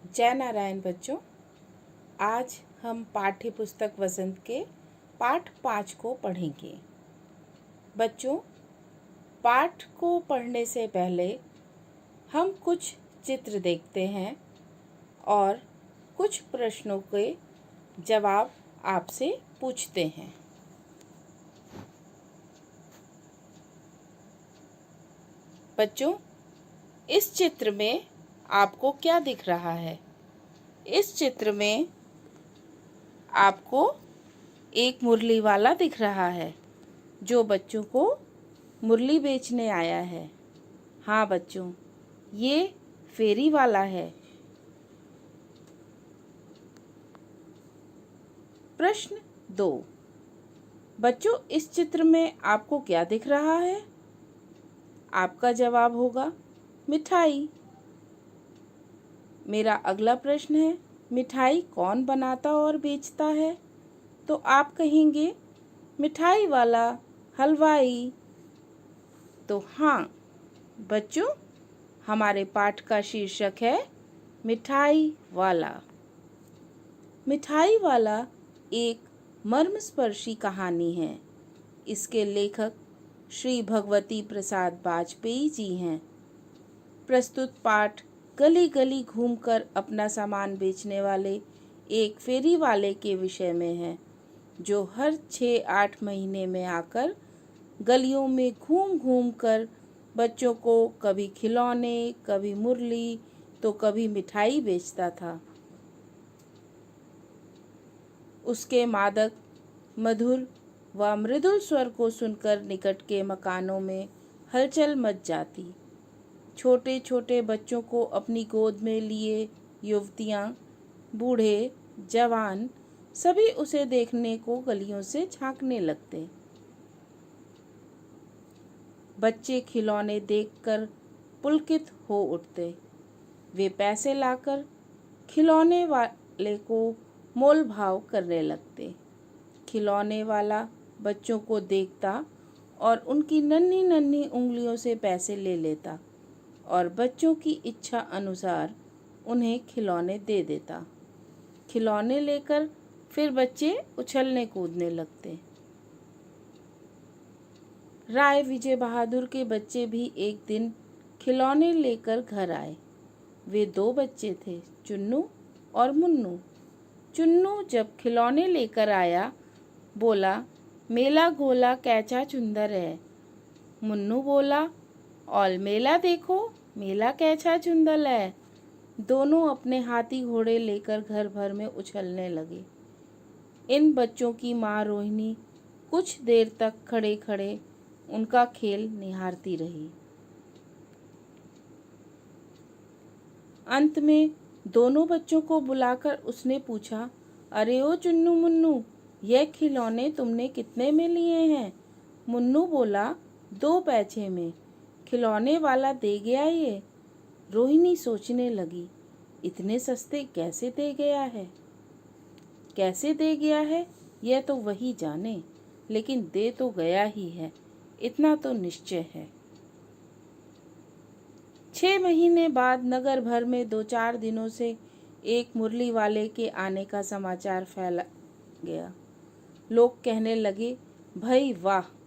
जय नारायण बच्चों। आज हम पाठ्य पुस्तक वसंत के पाठ 5 को पढ़ेंगे। बच्चों, पाठ को पढ़ने से पहले हम कुछ चित्र देखते हैं और कुछ प्रश्नों के जवाब आपसे पूछते हैं। बच्चों, इस चित्र में आपको क्या दिख रहा है? इस चित्र में आपको एक मुरली वाला दिख रहा है जो बच्चों को मुरली बेचने आया है। हाँ बच्चों, ये फेरी वाला है। प्रश्न 2। बच्चों, इस चित्र में आपको क्या दिख रहा है? आपका जवाब होगा मिठाई। मेरा अगला प्रश्न है, मिठाई कौन बनाता और बेचता है? तो आप कहेंगे मिठाई वाला, हलवाई। तो हाँ बच्चों, हमारे पाठ का शीर्षक है मिठाई वाला। मिठाई वाला एक मर्मस्पर्शी कहानी है। इसके लेखक श्री भगवती प्रसाद वाजपेयी जी हैं। प्रस्तुत पाठ गली गली घूमकर अपना सामान बेचने वाले एक फेरी वाले के विषय में है, जो हर 6-8 महीने में आकर गलियों में घूम घूम कर बच्चों को कभी खिलौने, कभी मुरली तो कभी मिठाई बेचता था। उसके मादक, मधुर व मृदुल स्वर को सुनकर निकट के मकानों में हलचल मच जाती। छोटे छोटे बच्चों को अपनी गोद में लिए युवतियाँ, बूढ़े, जवान सभी उसे देखने को गलियों से झांकने लगते। बच्चे खिलौने देखकर पुलकित हो उठते। वे पैसे लाकर खिलौने वाले को मोल भाव करने लगते। खिलौने वाला बच्चों को देखता और उनकी नन्ही नन्ही उंगलियों से पैसे ले लेता और बच्चों की इच्छा अनुसार उन्हें खिलौने दे देता। खिलौने लेकर फिर बच्चे उछलने कूदने लगते। राय विजय बहादुर के बच्चे भी एक दिन खिलौने लेकर घर आए। वे 2 बच्चे थे, चुन्नू और मुन्नू। चुन्नू जब खिलौने लेकर आया, बोला, मेला गोला कैचा चुंदर है। मुन्नू बोला, और मेला देखो, मेला कैसा चुंदल है। दोनों अपने हाथी घोड़े लेकर घर भर में उछलने लगे। इन बच्चों की माँ रोहिणी कुछ देर तक खड़े खड़े उनका खेल निहारती रही। अंत में दोनों बच्चों को बुलाकर उसने पूछा, अरे ओ चुन्नू मुन्नू, यह खिलौने तुमने कितने में लिए हैं? मुन्नू बोला, 2 पैसे में। खिलौने वाला दे गया ये। रोहिणी सोचने लगी, इतने सस्ते कैसे दे गया है? कैसे दे गया है यह तो वही जाने, लेकिन दे तो गया ही है, इतना तो निश्चय है। 6 महीने बाद नगर भर में 2-4 दिनों से एक मुरली वाले के आने का समाचार फैला गया। लोग कहने लगे, भाई वाह,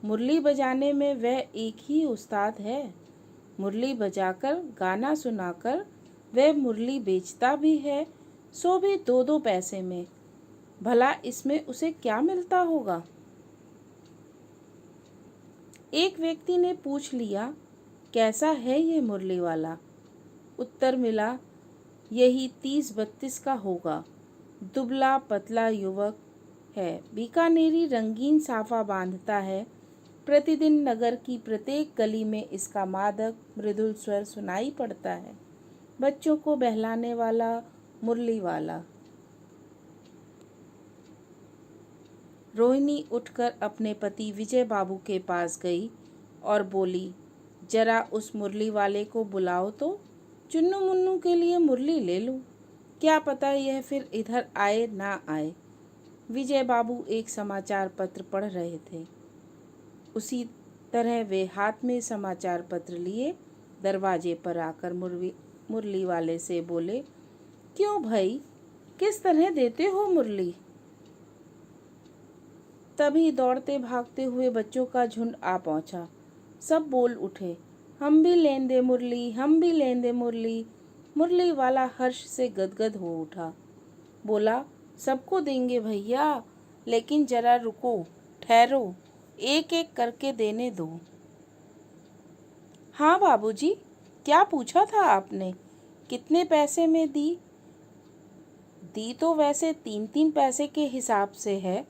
मुरली बजाने में वह एक ही उस्ताद है। मुरली बजाकर गाना सुनाकर वह मुरली बेचता भी है, सो भी 2-2 पैसे में। भला इसमें उसे क्या मिलता होगा? एक व्यक्ति ने पूछ लिया, कैसा है ये मुरली वाला? उत्तर मिला, यही 30-32 का होगा। दुबला पतला युवक है, बीकानेरी रंगीन साफा बांधता है। प्रतिदिन नगर की प्रत्येक गली में इसका मादक मृदुल स्वर सुनाई पड़ता है। बच्चों को बहलाने वाला मुरली वाला। रोहिणी उठकर अपने पति विजय बाबू के पास गई और बोली, जरा उस मुरली वाले को बुलाओ तो चुन्नू मुन्नू के लिए मुरली ले लूं। क्या पता यह फिर इधर आए ना आए। विजय बाबू एक समाचार पत्र पढ़ रहे थे। उसी तरह वे हाथ में समाचार पत्र लिए दरवाजे पर आकर मुरली वाले से बोले, क्यों भाई, किस तरह देते हो मुरली? तभी दौड़ते भागते हुए बच्चों का झुंड आ पहुंचा। सब बोल उठे, हम भी लें दे मुरली, हम भी लें दे मुरली। मुरली वाला हर्ष से गदगद हो उठा। बोला, सबको देंगे भैया, लेकिन जरा रुको, ठहरो, एक एक करके देने दो। हाँ बाबूजी, क्या पूछा था आपने? कितने पैसे में दी? दी तो वैसे 3-3 पैसे के हिसाब से है,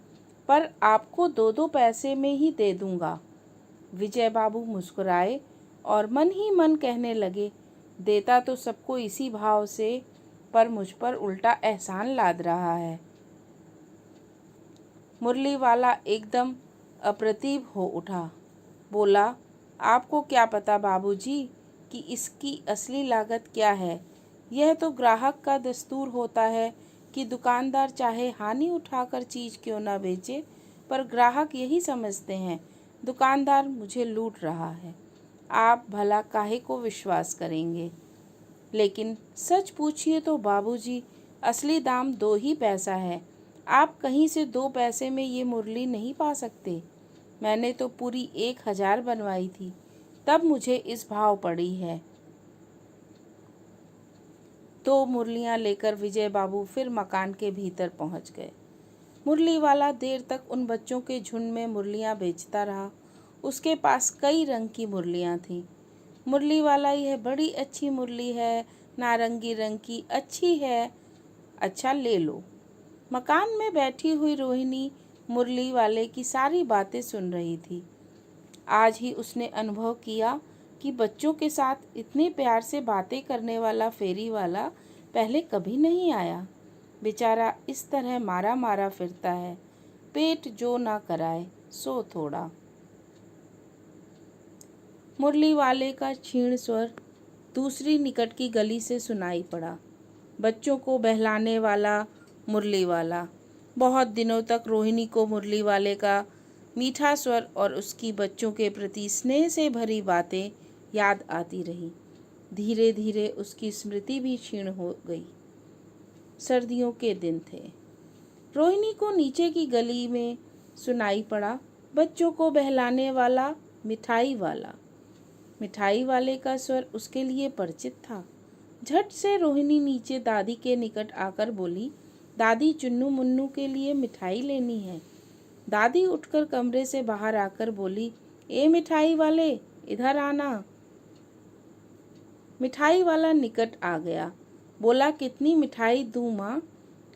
पर आपको 2-2 पैसे में ही दे दूंगा। विजय बाबू मुस्कुराए और मन ही मन कहने लगे, देता तो सबको इसी भाव से, पर मुझ पर उल्टा एहसान लाद रहा है। मुरली वाला एकदम अप्रतिभ हो उठा। बोला, आपको क्या पता बाबूजी कि इसकी असली लागत क्या है? यह तो ग्राहक का दस्तूर होता है कि दुकानदार चाहे हानि उठाकर चीज़ क्यों न बेचे, पर ग्राहक यही समझते हैं दुकानदार मुझे लूट रहा है। आप भला काहे को विश्वास करेंगे? लेकिन सच पूछिए तो बाबूजी, असली दाम 2 ही पैसा है। आप कहीं से 2 पैसे में ये मुरली नहीं पा सकते। मैंने तो पूरी 1000 बनवाई थी, तब मुझे इस भाव पड़ी है। 2 मुरलियां लेकर विजय बाबू फिर मकान के भीतर पहुंच गए। मुरली वाला देर तक उन बच्चों के झुंड में मुरलियां बेचता रहा। उसके पास कई रंग की मुरलियां थीं। मुरली वाला, यह बड़ी अच्छी मुरली है, नारंगी रंग की, अच्छी है। अच्छा ले लो। मकान में बैठी हुई रोहिणी मुरली वाले की सारी बातें सुन रही थी। आज ही उसने अनुभव किया कि बच्चों के साथ इतने प्यार से बातें करने वाला फेरी वाला पहले कभी नहीं आया। बेचारा इस तरह मारा मारा फिरता है, पेट जो ना कराए सो थोड़ा। मुरली वाले का क्षीण स्वर दूसरी निकट की गली से सुनाई पड़ा। बच्चों को बहलाने वाला मुरली वाला। बहुत दिनों तक रोहिणी को मुरली वाले का मीठा स्वर और उसकी बच्चों के प्रति स्नेह से भरी बातें याद आती रही। धीरे धीरे उसकी स्मृति भी क्षीण हो गई। सर्दियों के दिन थे। रोहिणी को नीचे की गली में सुनाई पड़ा, बच्चों को बहलाने वाला मिठाई वाला। मिठाई वाले का स्वर उसके लिए परिचित था। झट से रोहिणी नीचे दादी के निकट आकर बोली, दादी, चुन्नू मुन्नू के लिए मिठाई लेनी है। दादी उठकर कमरे से बाहर आकर बोली, ए मिठाई वाले, इधर आना। मिठाई वाला निकट आ गया। बोला, कितनी मिठाई दूं माँ?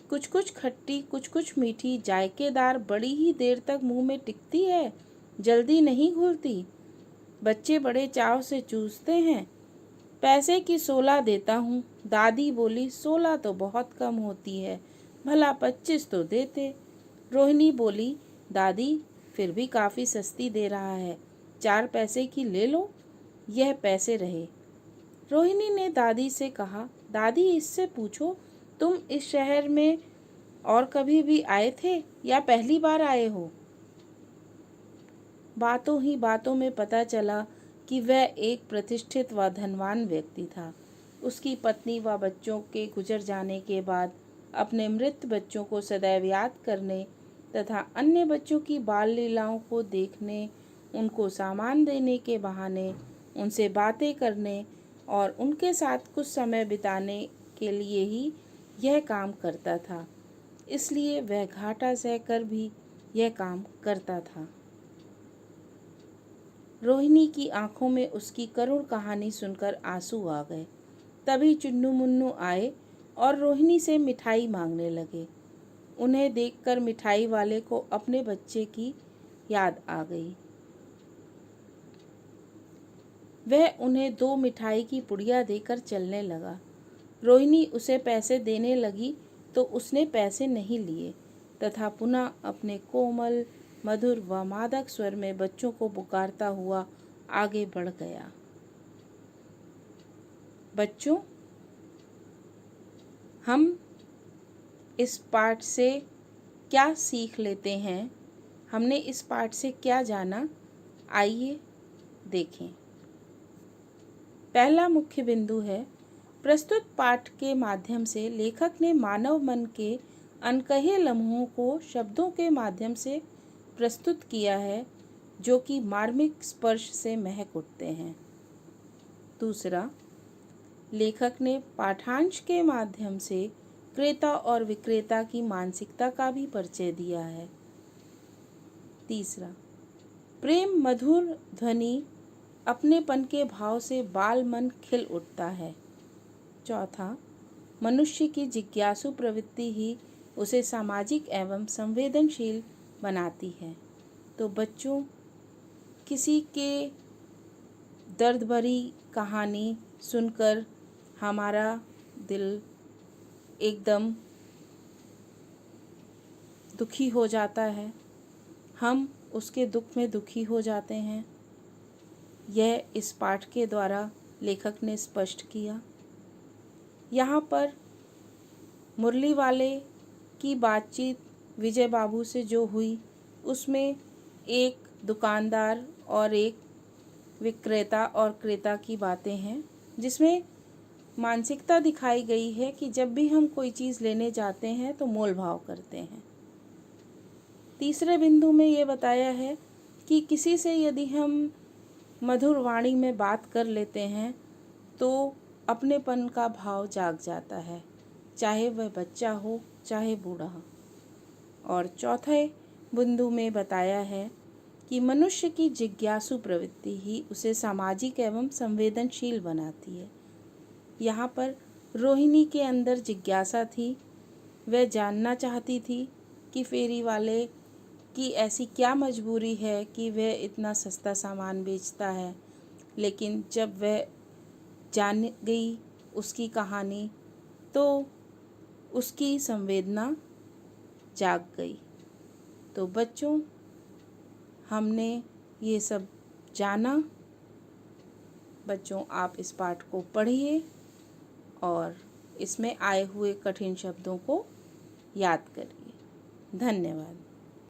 कुछ कुछ खट्टी, कुछ कुछ मीठी, जायकेदार, बड़ी ही देर तक मुंह में टिकती है, जल्दी नहीं घुलती। बच्चे बड़े चाव से चूसते हैं। पैसे की 16 देता हूँ। दादी बोली, 16 तो बहुत कम होती है, भला 25 तो देते। रोहिणी बोली, दादी फिर भी काफ़ी सस्ती दे रहा है, 4 पैसे की ले लो, यह पैसे रहे। रोहिणी ने दादी से कहा, दादी इससे पूछो, तुम इस शहर में और कभी भी आए थे या पहली बार आए हो? बातों ही बातों में पता चला कि वह एक प्रतिष्ठित व धनवान व्यक्ति था। उसकी पत्नी व बच्चों के गुजर जाने के बाद अपने मृत बच्चों को सदैव याद करने तथा अन्य बच्चों की बाल लीलाओं को देखने, उनको सामान देने के बहाने उनसे बातें करने और उनके साथ कुछ समय बिताने के लिए ही यह काम करता था। इसलिए वह घाटा सहकर भी यह काम करता था। रोहिणी की आंखों में उसकी करुण कहानी सुनकर आंसू आ गए। तभी चुन्नू मुन्नू आए और रोहिणी से मिठाई मांगने लगे। उन्हें देखकर मिठाई वाले को अपने बच्चे की याद आ गई। वह उन्हें 2 मिठाई की पुड़िया देकर चलने लगा। रोहिणी उसे पैसे देने लगी तो उसने पैसे नहीं लिए तथा पुनः अपने कोमल, मधुर व मादक स्वर में बच्चों को पुकारता हुआ आगे बढ़ गया। बच्चों, हम इस पाठ से क्या सीख लेते हैं? हमने इस पाठ से क्या जाना? आइए देखें। पहला मुख्य बिंदु है, प्रस्तुत पाठ के माध्यम से लेखक ने मानव मन के अनकहे लम्हों को शब्दों के माध्यम से प्रस्तुत किया है, जो कि मार्मिक स्पर्श से महक उठते हैं। दूसरा, लेखक ने पाठांश के माध्यम से क्रेता और विक्रेता की मानसिकता का भी परिचय दिया है। तीसरा, प्रेम मधुर ध्वनि अपनेपन के भाव से बाल मन खिल उठता है। चौथा, मनुष्य की जिज्ञासु प्रवृत्ति ही उसे सामाजिक एवं संवेदनशील बनाती है। तो बच्चों, किसी के दर्द भरी कहानी सुनकर हमारा दिल एकदम दुखी हो जाता है, हम उसके दुख में दुखी हो जाते हैं। यह इस पाठ के द्वारा लेखक ने स्पष्ट किया। यहाँ पर मुरली वाले की बातचीत विजय बाबू से जो हुई, उसमें एक दुकानदार और एक विक्रेता और क्रेता की बातें हैं, जिसमें मानसिकता दिखाई गई है कि जब भी हम कोई चीज़ लेने जाते हैं तो मोल भाव करते हैं। तीसरे बिंदु में ये बताया है कि किसी से यदि हम मधुर वाणी में बात कर लेते हैं तो अपनेपन का भाव जाग जाता है, चाहे वह बच्चा हो चाहे बूढ़ा हो। और चौथे बिंदु में बताया है कि मनुष्य की जिज्ञासु प्रवृत्ति ही उसे सामाजिक एवं संवेदनशील बनाती है। यहाँ पर रोहिणी के अंदर जिज्ञासा थी, वह जानना चाहती थी कि फेरी वाले की ऐसी क्या मजबूरी है कि वह इतना सस्ता सामान बेचता है। लेकिन जब वह जान गई उसकी कहानी तो उसकी संवेदना जाग गई। तो बच्चों, हमने ये सब जाना। बच्चों, आप इस पाठ को पढ़िए और इसमें आए हुए कठिन शब्दों को याद करिए। धन्यवाद।